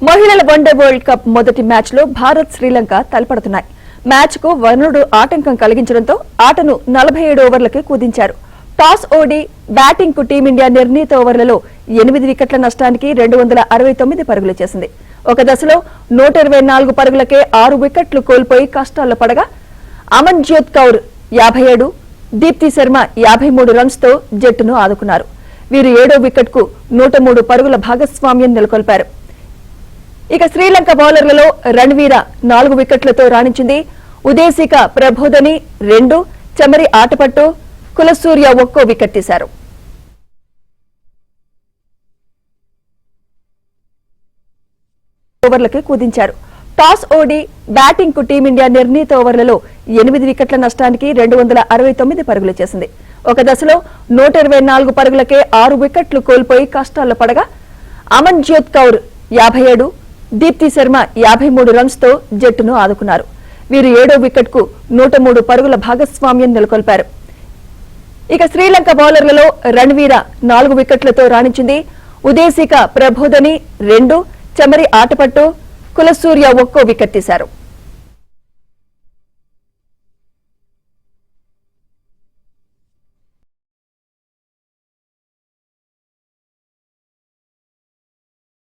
మహిళల one day world cup మొదటి match లో భారత్ శ్రీలంక తలపడుతున్నాయి. మ్యాచ్ కు వరుణుడు ఆటంకం కలిగించడంతో ఆటను 47 ఓవర్లకే కుదించారు. టాస్ ఓడి బ్యాటింగ్ కు టీమిండియా నిర్ణీత ఓవర్లలో 8 వికెట్ల నష్టానికి 269 పరుగులు చేసింది. ఒక దశలో 124 పరుగులకే 6 వికెట్లు కోల్పోయి కష్టాల్లో పడగా అమన్జ్యోత్ కౌర్ 57, దీప్తి శర్మ 53 రన్స్ తో జట్టును ఆదుకున్నారు. వీరు 7వ వికెట్ కు 103 పరుగుల భాగస్వామ్యం నెలకొల్పారు. ఇక శ్రీలంక బౌలర్లలో రణవీర 4 వికెట్లతో రాణించింది. ఉదేశిక ప్రబోధని 2, చమరి ఆటపట్టు, కులసూర్య 1 వికెట్ తీశారు. ఓవర్లకే కుదించారు. టాస్ ఓడి బ్యాటింగ్ కు టీమిండియా నిర్ణీత ఓవర్లలో 8 వికెట్ల నష్టానికి 269 పరుగులు చేసింది. ఒక దశలో 124 పరుగులకే 6 వికెట్లు కోల్పోయి కష్టాల్లో పడగా అమన్జ్యోత్ కౌర్ 57, దీప్తి శర్మ 53 రన్స్ తో జట్టును ఆదుకున్నారు. వీరు 7వ వికెట్ కు 103 పరుగుల భాగస్వామ్యం నెలకొల్పారు. ఇక శ్రీలంక బౌలర్లలో రణవీర 4 వికెట్లతో రాణించింది. ఉదేశిక ప్రబోధని 2, చమరి ఆటపట్టు, కులసూర్య 1 వికెట్ తీశారు.